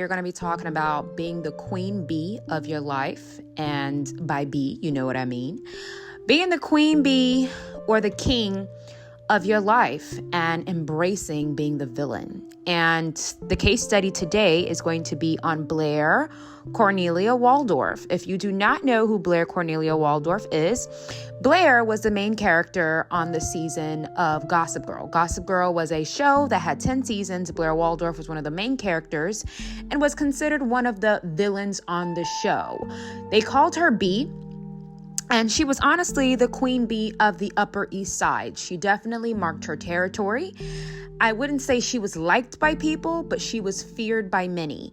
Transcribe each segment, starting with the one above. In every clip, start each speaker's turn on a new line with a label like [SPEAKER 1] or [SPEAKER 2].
[SPEAKER 1] You're going to be talking about being the queen bee of your life. And by bee, you know what I mean. Being the queen bee or the king of your life and embracing being the villain. And the case study today is going to be on Blair Cornelia Waldorf. If you do not know who Blair Cornelia Waldorf is, Blair was the main character on the season of Gossip Girl. Gossip Girl was a show that had 10 seasons. Blair Waldorf was one of the main characters and was considered one of the villains on the show. They called her Bee. And she was honestly the queen bee of the Upper East Side. She definitely marked her territory. I wouldn't say she was liked by people, but she was feared by many.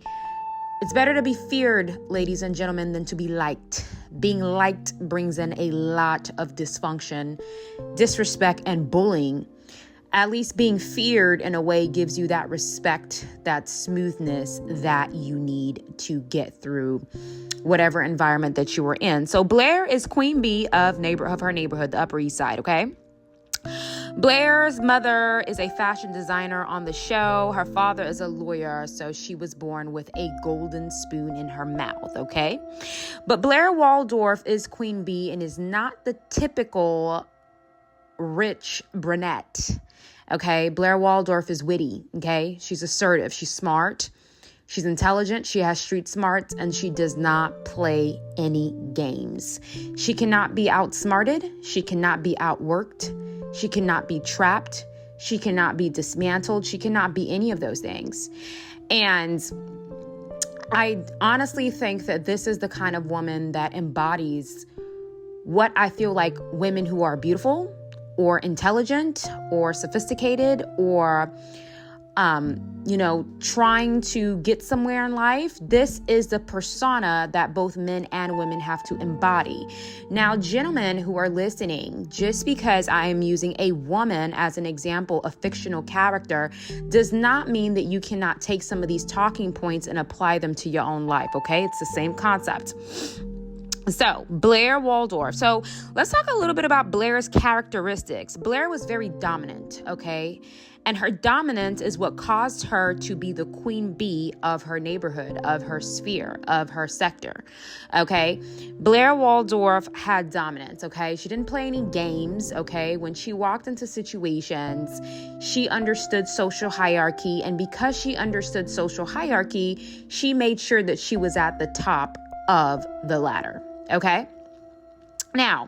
[SPEAKER 1] It's better to be feared, ladies and gentlemen, than to be liked. Being liked brings in a lot of dysfunction, disrespect, and bullying. At least being feared in a way gives you that respect, that smoothness that you need to get through whatever environment that you were in. So Blair is queen bee of her neighborhood, the Upper East Side, okay? Blair's mother is a fashion designer on the show. Her father is a lawyer, so she was born with a golden spoon in her mouth, okay? But Blair Waldorf is queen bee and is not the typical rich brunette, okay? Blair Waldorf is witty, okay? She's assertive, she's smart. She's intelligent, she has street smarts, and she does not play any games. She cannot be outsmarted. She cannot be outworked. She cannot be trapped. She cannot be dismantled. She cannot be any of those things. And I honestly think that this is the kind of woman that embodies what I feel like women who are beautiful or intelligent or sophisticated or trying to get somewhere in life. This is the persona that both men and women have to embody. Now, gentlemen who are listening, just because I am using a woman as an example, a fictional character, does not mean that you cannot take some of these talking points and apply them to your own life, okay? It's the same concept. So, Blair Waldorf. So, let's talk a little bit about Blair's characteristics. Blair was very dominant, okay? And her dominance is what caused her to be the queen bee of her neighborhood, of her sphere, of her sector, okay? Blair Waldorf had dominance, okay? She didn't play any games, okay? When she walked into situations, she understood social hierarchy. And because she understood social hierarchy, she made sure that she was at the top of the ladder, okay? Now,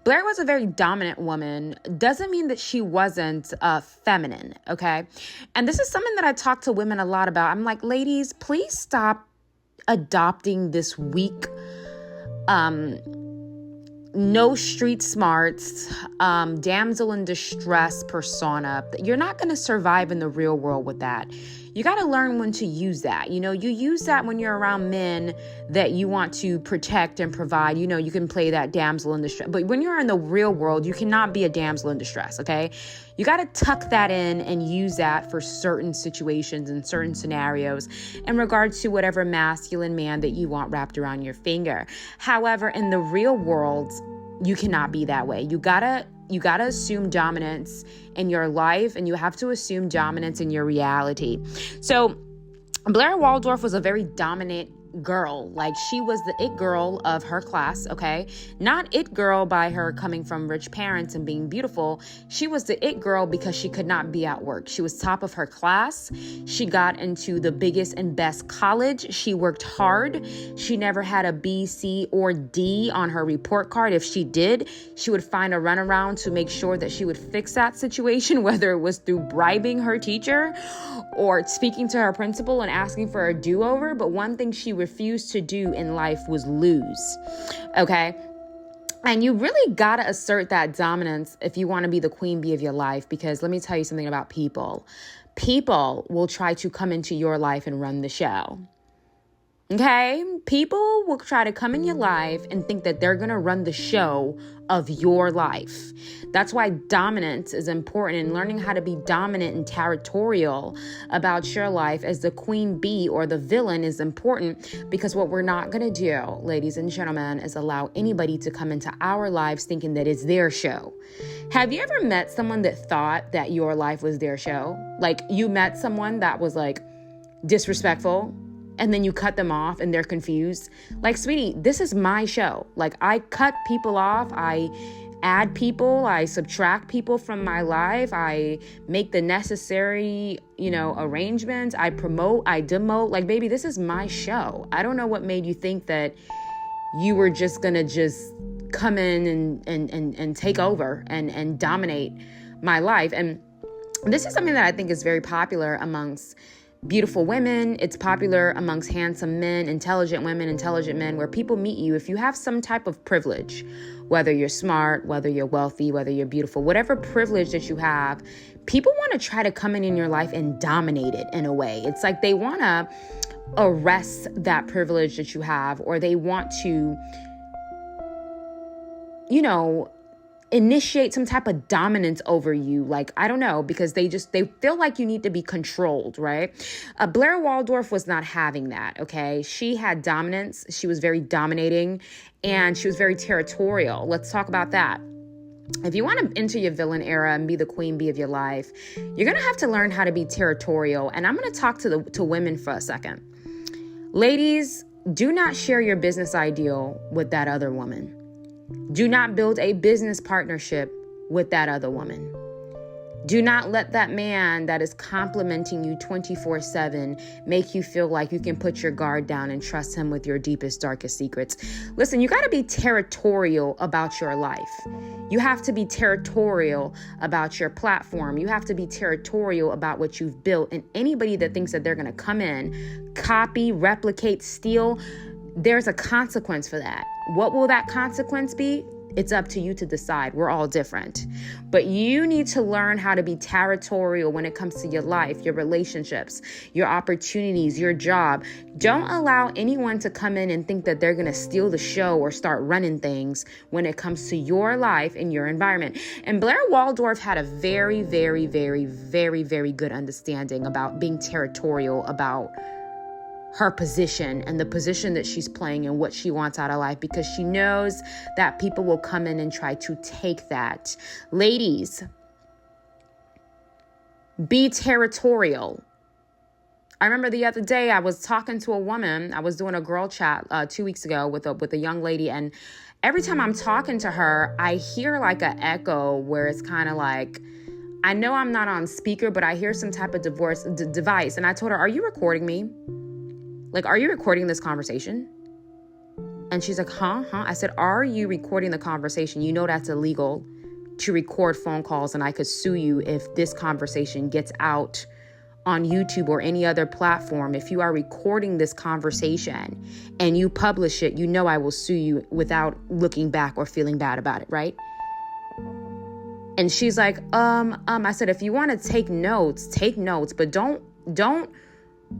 [SPEAKER 1] Blair was a very dominant woman. Doesn't mean that she wasn't feminine, okay? And this is something that I talk to women a lot about. I'm like, ladies, please stop adopting this weak, no street smarts, damsel in distress persona. You're not going to survive in the real world with that. You got to learn when to use that. You use that when you're around men that you want to protect and provide. You can play that damsel in distress. But when you're in the real world, you cannot be a damsel in distress, okay? You got to tuck that in and use that for certain situations and certain scenarios in regards to whatever masculine man that you want wrapped around your finger. However, in the real world, you cannot be that way. You gotta assume dominance in your life, and you have to assume dominance in your reality. So Blair Waldorf was a very dominant girl. Like, she was the it girl of her class, okay? Not it girl by her coming from rich parents and being beautiful. She was the it girl because she could not be outworked. She was top of her class. She got into the biggest and best college. She worked hard. She never had a B, C, or D on her report card. If she did, she would find a runaround to make sure that she would fix that situation, whether it was through bribing her teacher or speaking to her principal and asking for a do-over. But one thing she refused to do in life was lose, okay? And you really got to assert that dominance if you want to be the queen bee of your life, because let me tell you something about people. People will try to come into your life and run the show. Okay? People will try to come in your life and think that they're going to run the show of your life. That's why dominance is important, and learning how to be dominant and territorial about your life as the queen bee or the villain is important, because what we're not going to do, ladies and gentlemen, is allow anybody to come into our lives thinking that it's their show. Have you ever met someone that thought that your life was their show? Like, you met someone that was like disrespectful, and then you cut them off and they're confused. Like, sweetie, this is my show. Like, I cut people off. I add people. I subtract people from my life. I make the necessary, arrangements. I promote, I demote. Like, baby, this is my show. I don't know what made you think that you were just going to come in and take over and dominate my life. And this is something that I think is very popular amongst beautiful women. It's popular amongst handsome men, intelligent women, intelligent men, where people meet you. If you have some type of privilege, whether you're smart, whether you're wealthy, whether you're beautiful, whatever privilege that you have, people want to try to come in your life and dominate it in a way. It's like they want to arrest that privilege that you have, or they want to, initiate some type of dominance over you. Like, I don't know, because they feel like you need to be controlled, right? Blair Waldorf was not having that, okay? She had dominance. She was very dominating, and she was very territorial. Let's talk about that. If you want to enter your villain era and be the queen bee of your life, you're going to have to learn how to be territorial. And I'm going to talk to women for a second. Ladies, do not share your business ideal with that other woman. Do not build a business partnership with that other woman. Do not let that man that is complimenting you 24/7 make you feel like you can put your guard down and trust him with your deepest, darkest secrets. Listen, you got to be territorial about your life. You have to be territorial about your platform. You have to be territorial about what you've built. And anybody that thinks that they're going to come in, copy, replicate, steal, there's a consequence for that. What will that consequence be? It's up to you to decide. We're all different. But you need to learn how to be territorial when it comes to your life, your relationships, your opportunities, your job. Don't allow anyone to come in and think that they're going to steal the show or start running things when it comes to your life and your environment. And Blair Waldorf had a very, very, very, very, very good understanding about being territorial about her position and the position that she's playing and what she wants out of life, because she knows that people will come in and try to take that. Ladies, be territorial. I remember the other day I was talking to a woman. I was doing a girl chat 2 weeks ago with a young lady, and every time I'm talking to her, I hear like an echo where it's kind of like, I know I'm not on speaker, but I hear some type of device. And I told her, "Are you recording me? Like, are you recording this conversation?" And she's like, huh? I said, "Are you recording the conversation? You know that's illegal to record phone calls, and I could sue you if this conversation gets out on YouTube or any other platform. If you are recording this conversation and you publish it, you know I will sue you without looking back or feeling bad about it, right?" And she's like, I said, "If you want to take notes, but don't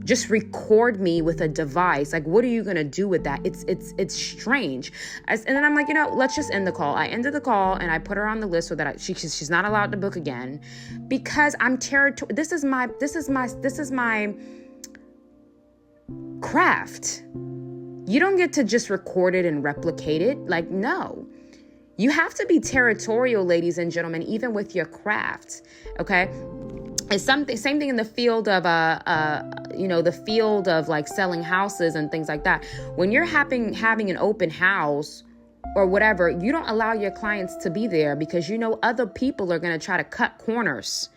[SPEAKER 1] just record me with a device. Like, what are you going to do with that? It's strange." And then I'm like, let's just end the call. I ended the call and I put her on the list so that she's not allowed to book again, because I'm this is my craft. You don't get to just record it and replicate it. Like, no. You have to be territorial, ladies and gentlemen, even with your craft. Okay? It's same thing in the field of the field of like selling houses and things like that. When you're having an open house or whatever, you don't allow your clients to be there because other people are going to try to cut corners.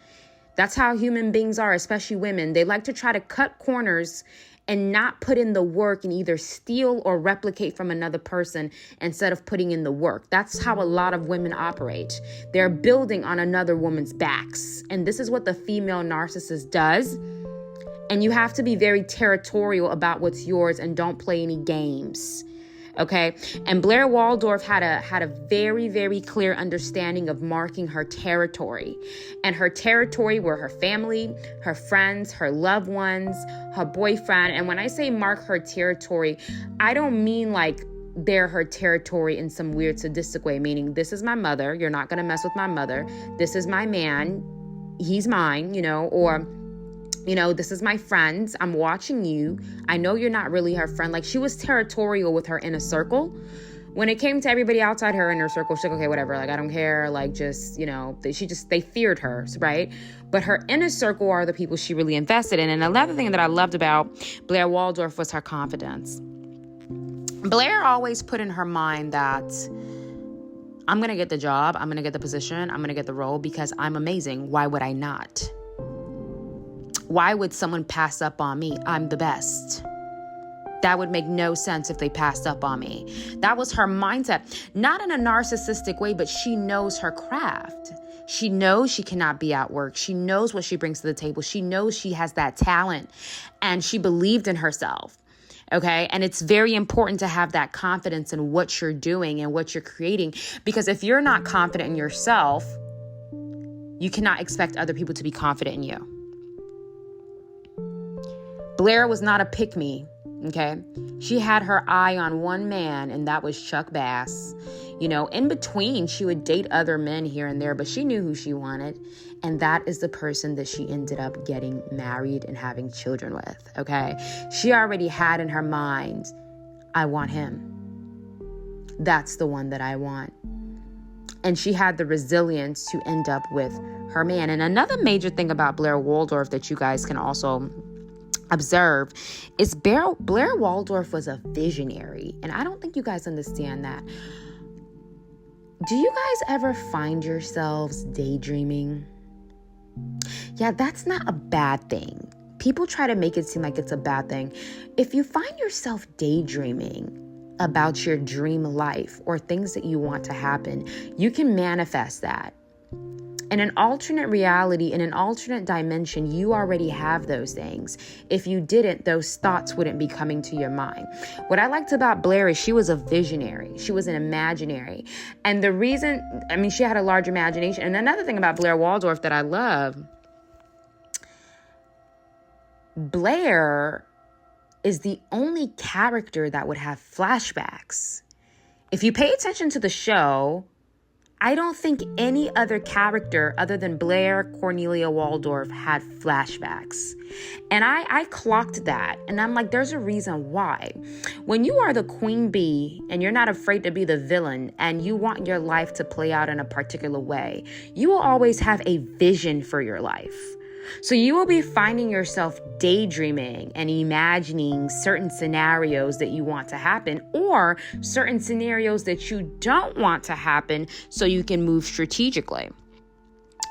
[SPEAKER 1] That's how human beings are, especially women. They like to try to cut corners and not put in the work and either steal or replicate from another person instead of putting in the work. That's how a lot of women operate. They're building on another woman's backs. And this is what the female narcissist does. And you have to be very territorial about what's yours and don't play any games. Okay. And Blair Waldorf had a very, very clear understanding of marking her territory. And her territory were her family, her friends, her loved ones, her boyfriend. And when I say mark her territory, I don't mean like they're her territory in some weird sadistic way, meaning this is my mother. You're not going to mess with my mother. This is my man. He's mine, or this is my friend. I'm watching you. I know you're not really her friend. Like, she was territorial with her inner circle When it came to everybody outside her inner circle, she's like, okay, whatever. Like, I don't care. Like, just, they feared her, right? But her inner circle are the people she really invested in. And another thing that I loved about Blair Waldorf was her confidence. Blair always put in her mind that I'm going to get the job. I'm going to get the position. I'm going to get the role because I'm amazing. Why would I not? Why would someone pass up on me? I'm the best. That would make no sense if they passed up on me. That was her mindset, not in a narcissistic way, but she knows her craft. She knows she cannot be outworked. She knows what she brings to the table. She knows she has that talent, and she believed in herself. Okay. And it's very important to have that confidence in what you're doing and what you're creating, because if you're not confident in yourself, you cannot expect other people to be confident in you. Blair was not a pick-me. Okay. She had her eye on one man, and that was Chuck Bass. In between, she would date other men here and there, but she knew who she wanted. And that is the person that she ended up getting married and having children with. Okay. She already had in her mind, I want him. That's the one that I want. And she had the resilience to end up with her man. And another major thing about Blair Waldorf that you guys can also observe is Blair Waldorf was a visionary. And I don't think you guys understand that. Do you guys ever find yourselves daydreaming? Yeah, that's not a bad thing. People try to make it seem like it's a bad thing. If you find yourself daydreaming about your dream life or things that you want to happen, you can manifest that. In an alternate reality, in an alternate dimension, you already have those things. If you didn't, those thoughts wouldn't be coming to your mind. What I liked about Blair is she was a visionary. She was an imaginary. And the reason, she had a large imagination. And another thing about Blair Waldorf that I love, Blair is the only character that would have flashbacks. If you pay attention to the show, I don't think any other character other than Blair Cornelia Waldorf had flashbacks. And I clocked that. And I'm like, there's a reason why. When you are the queen bee and you're not afraid to be the villain and you want your life to play out in a particular way, you will always have a vision for your life. So you will be finding yourself daydreaming and imagining certain scenarios that you want to happen or certain scenarios that you don't want to happen so you can move strategically.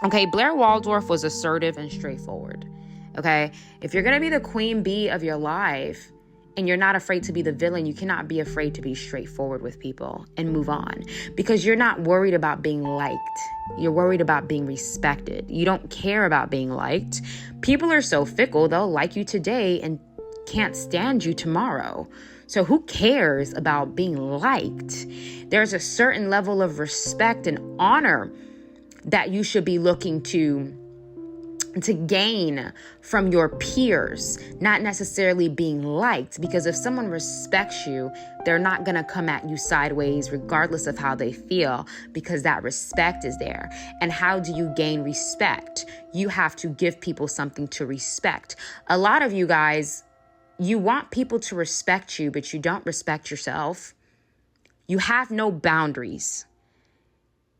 [SPEAKER 1] Okay, Blair Waldorf was assertive and straightforward. Okay, if you're going to be the queen bee of your life and you're not afraid to be the villain, you cannot be afraid to be straightforward with people and move on because you're not worried about being liked. You're worried about being respected. You don't care about being liked. People are so fickle. They'll like you today and can't stand you tomorrow. So who cares about being liked? There's a certain level of respect and honor that you should be looking to gain from your peers, not necessarily being liked, because if someone respects you, they're not going to come at you sideways regardless of how they feel, because that respect is there. And how do you gain respect? You have to give people something to respect. A lot of you guys, you want people to respect you, but you don't respect yourself. You have no boundaries.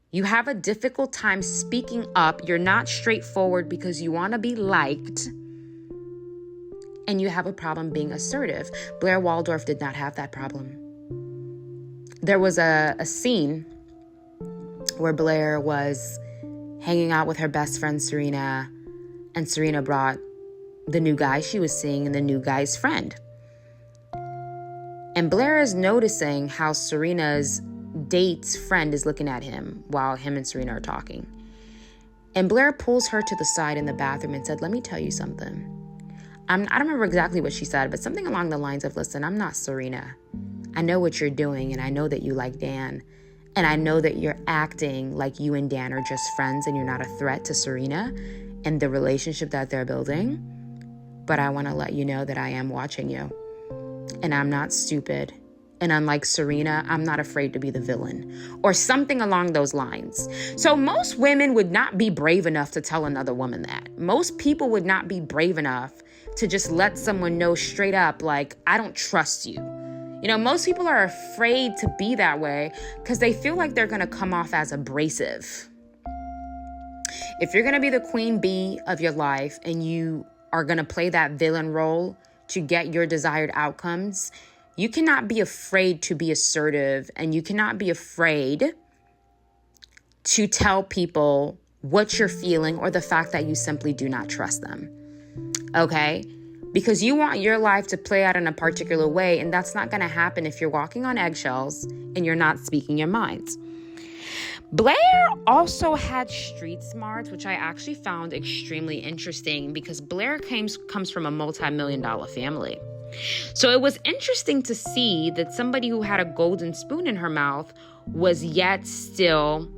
[SPEAKER 1] You have a difficult time speaking up. You're not straightforward because you want to be liked. And you have a problem being assertive. Blair Waldorf did not have that problem. There was a scene where Blair was hanging out with her best friend, Serena, and Serena brought the new guy she was seeing and the new guy's friend. And Blair is noticing how Serena's date's friend is looking at him while him and Serena are talking. And Blair pulls her to the side in the bathroom and said, let me tell you something. I don't remember exactly what she said, but something along the lines of, listen, I'm not Serena. I know what you're doing, and I know that you like Dan. And I know that you're acting like you and Dan are just friends and you're not a threat to Serena and the relationship that they're building. But I want to let you know that I am watching you. And I'm not stupid. And unlike Serena, I'm not afraid to be the villain, or something along those lines. So most women would not be brave enough to tell another woman that. Most people would not be brave enough to just let someone know straight up, like, I don't trust you. You know, most people are afraid to be that way because they feel like they're going to come off as abrasive. If you're going to be the queen bee of your life and you are going to play that villain role to get your desired outcomes, you cannot be afraid to be assertive, and you cannot be afraid to tell people what you're feeling or the fact that you simply do not trust them. Okay? Because you want your life to play out in a particular way, and that's not going to happen if you're walking on eggshells and you're not speaking your mind. Blair also had street smarts, which I actually found extremely interesting because Blair comes from a multi-million-dollar family. So it was interesting to see that somebody who had a golden spoon in her mouth was yet still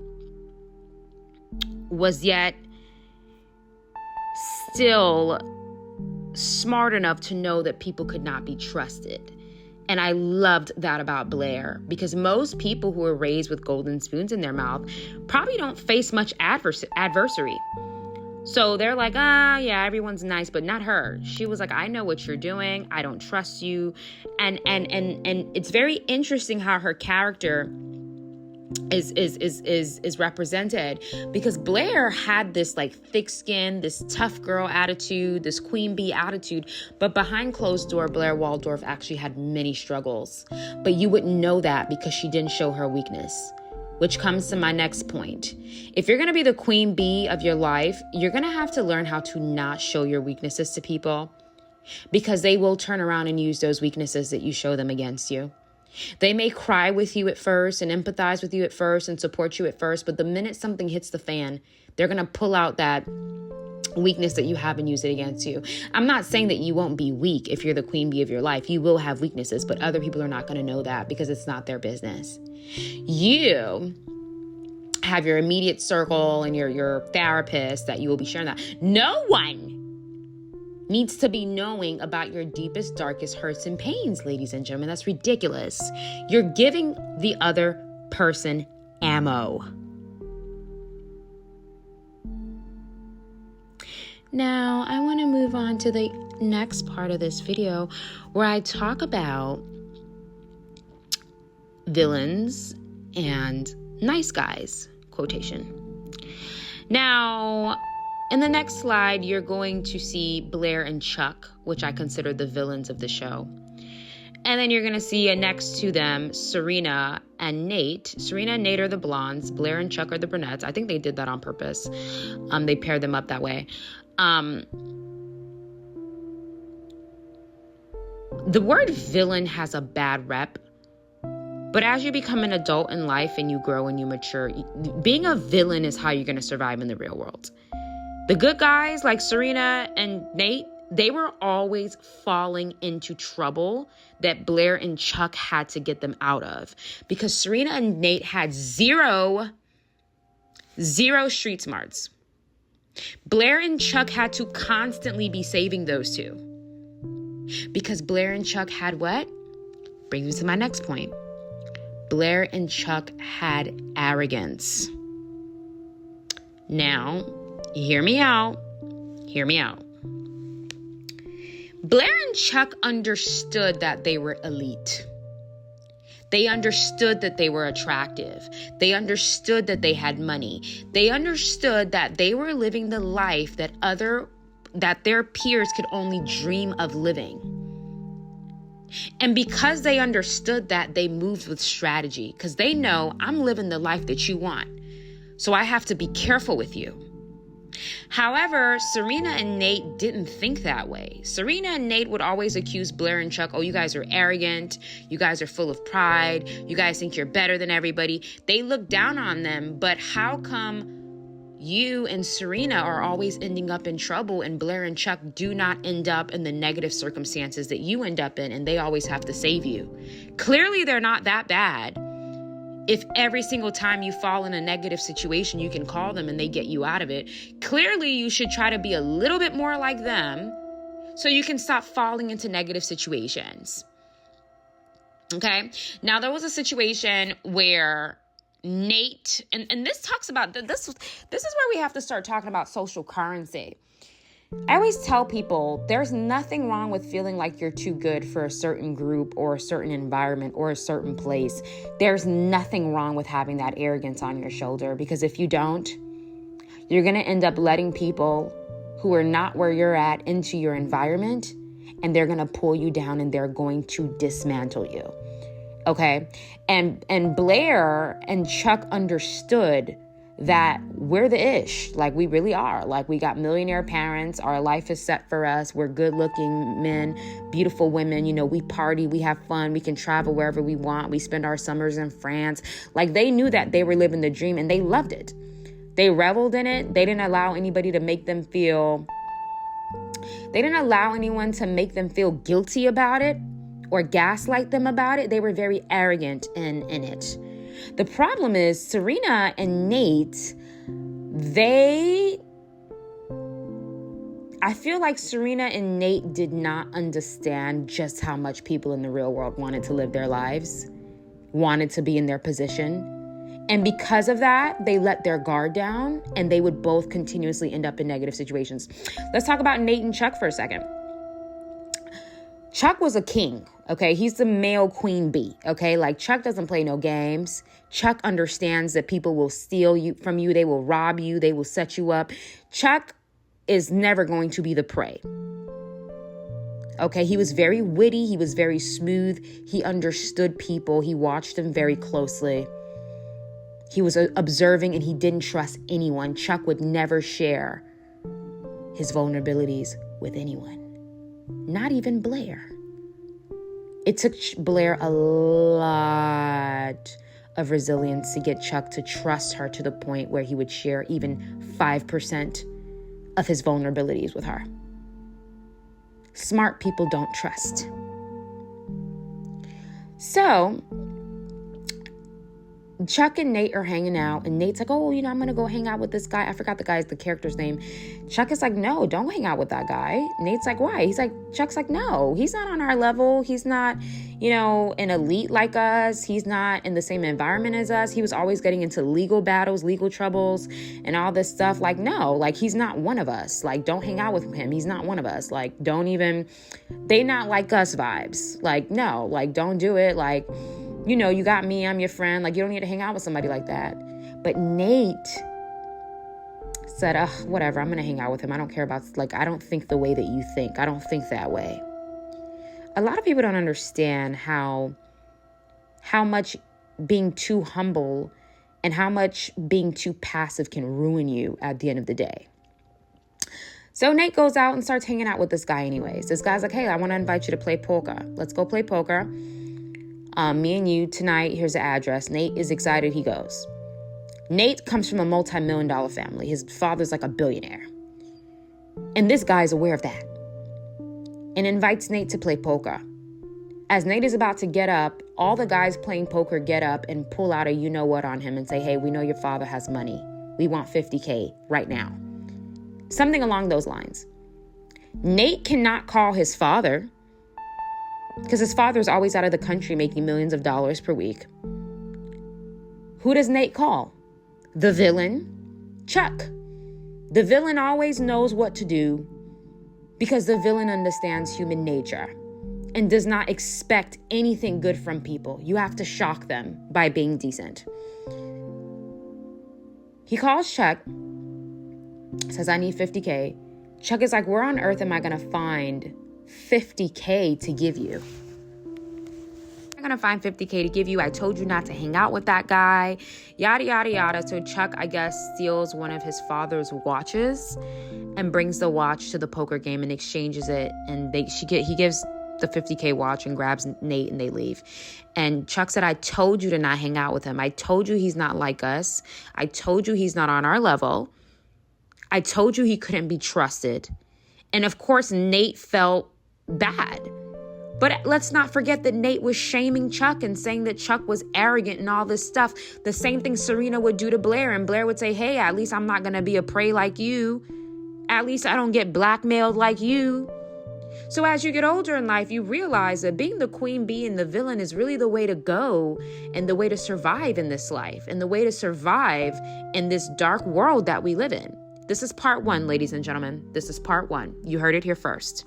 [SPEAKER 1] smart enough to know that people could not be trusted. And I loved that about Blair, because most people who are raised with golden spoons in their mouth probably don't face much adversary. So they're like, yeah, everyone's nice, but not her. She was like, I know what you're doing. I don't trust you. And it's very interesting how her character is represented, because Blair had this like thick skin, this tough girl attitude, this queen bee attitude, but behind closed door, Blair Waldorf actually had many struggles, but you wouldn't know that because she didn't show her weakness, which comes to my next point. If you're going to be the queen bee of your life, you're going to have to learn how to not show your weaknesses to people, because they will turn around and use those weaknesses that you show them against you. They may cry with you at first and empathize with you at first and support you at first, but the minute something hits the fan, they're going to pull out that weakness that you have and use it against you. I'm not saying that you won't be weak if you're the queen bee of your life. You will have weaknesses, but other people are not going to know that because it's not their business. You have your immediate circle and your therapist that you will be sharing that. No one needs to be knowing about your deepest, darkest hurts and pains, ladies and gentlemen. That's ridiculous. You're giving the other person ammo. Now, I want to move on to the next part of this video where I talk about villains and nice guys, quotation. Now, in the next slide, you're going to see Blair and Chuck, which I consider the villains of the show. And then you're going to see next to them, Serena and Nate. Serena and Nate are the blondes. Blair and Chuck are the brunettes. I think they did that on purpose. They paired them up that way. The word villain has a bad rep. But as you become an adult in life and you grow and you mature, being a villain is how you're going to survive in the real world. The good guys like Serena and Nate, they were always falling into trouble that Blair and Chuck had to get them out of, because Serena and Nate had zero street smarts. Blair and Chuck had to constantly be saving those two, because Blair and Chuck had what? Brings me to my next point. Blair and Chuck had arrogance. Now, hear me out. Blair and Chuck understood that they were elite. They understood that they were attractive. They understood that they had money. They understood that they were living the life that their peers could only dream of living. And because they understood that, they moved with strategy, because they know I'm living the life that you want. So I have to be careful with you. However, Serena and Nate didn't think that way. Serena and Nate would always accuse Blair and Chuck, oh, you guys are arrogant. You guys are full of pride. You guys think you're better than everybody. They look down on them. But how come you and Serena are always ending up in trouble and Blair and Chuck do not end up in the negative circumstances that you end up in, and they always have to save you? Clearly, they're not that bad. If every single time you fall in a negative situation, you can call them and they get you out of it, clearly you should try to be a little bit more like them so you can stop falling into negative situations. Okay? Now, there was a situation where Nate, and this talks about, this is where we have to start talking about social currency. I always tell people there's nothing wrong with feeling like you're too good for a certain group or a certain environment or a certain place. There's nothing wrong with having that arrogance on your shoulder, because if you don't, you're going to end up letting people who are not where you're at into your environment, and they're going to pull you down and they're going to dismantle you. Okay? And Blair and Chuck understood that we're the ish. Like, we really are. Like, we got millionaire parents. Our life is set for us. We're good looking men, beautiful women. You know, we party, we have fun. We can travel wherever we want. We spend our summers in France. Like, they knew that they were living the dream and they loved it. They reveled in it. They didn't allow anybody to make them feel, they didn't allow anyone to make them feel guilty about it or gaslight them about it. They were very arrogant in it. The problem is Serena and Nate, I feel like Serena and Nate did not understand just how much people in the real world wanted to live their lives, wanted to be in their position. And because of that, they let their guard down and they would both continuously end up in negative situations. Let's talk about Nate and Chuck for a second. Chuck was a king, okay? He's the male queen bee, okay? Like, Chuck doesn't play no games. Chuck understands that people will steal you from you. They will rob you. They will set you up. Chuck is never going to be the prey. Okay, he was very witty. He was very smooth. He understood people. He watched them very closely. He was observing and he didn't trust anyone. Chuck would never share his vulnerabilities with anyone. Not even Blair. It took Blair a lot of resilience to get Chuck to trust her to the point where he would share even 5% of his vulnerabilities with her. Smart people don't trust. So Chuck and Nate are hanging out, and Nate's like, oh, you know, I'm going to go hang out with this guy. I forgot the character's name. Chuck is like, no, don't hang out with that guy. Nate's like, why? Chuck's like, no, he's not on our level. He's not, you know, an elite like us. He's not in the same environment as us. He was always getting into legal battles, legal troubles, and all this stuff. Like, no, like, he's not one of us. Like, don't hang out with him. He's not one of us. Like, they not like us vibes. Like, no, like, don't do it. Like, you know, you got me, I'm your friend. Like, you don't need to hang out with somebody like that. But Nate said, whatever, I'm going to hang out with him. I don't care about, like, I don't think the way that you think. I don't think that way. A lot of people don't understand how much being too humble and how much being too passive can ruin you at the end of the day. So Nate goes out and starts hanging out with this guy anyways. This guy's like, hey, I want to invite you to play poker. Let's go play poker. Me and you tonight, here's the address. Nate is excited. He goes. Nate comes from a multi-million-dollar family. His father's like a billionaire. And this guy is aware of that and invites Nate to play poker. As Nate is about to get up, all the guys playing poker get up and pull out a you-know-what on him and say, hey, we know your father has money. We want $50K right now. Something along those lines. Nate cannot call his father because his father's always out of the country making millions of dollars per week. Who does Nate call? The villain, Chuck. The villain always knows what to do because the villain understands human nature and does not expect anything good from people. You have to shock them by being decent. He calls Chuck, says, I need $50K. Chuck is like, where on earth am I going to find $50K to give you? I'm going to find $50K to give you. I told you not to hang out with that guy, yada, yada, yada. So Chuck, I guess, steals one of his father's watches and brings the watch to the poker game and exchanges it. And he gives the $50K watch and grabs Nate and they leave. And Chuck said, I told you to not hang out with him. I told you he's not like us. I told you he's not on our level. I told you he couldn't be trusted. And of course, Nate felt bad. But let's not forget that Nate was shaming Chuck and saying that Chuck was arrogant and all this stuff. The same thing Serena would do to Blair. And Blair would say, hey, at least I'm not going to be a prey like you. At least I don't get blackmailed like you. So as you get older in life, you realize that being the queen bee and the villain is really the way to go and the way to survive in this life and the way to survive in this dark world that we live in. This is part one, ladies and gentlemen. This is part one. You heard it here first.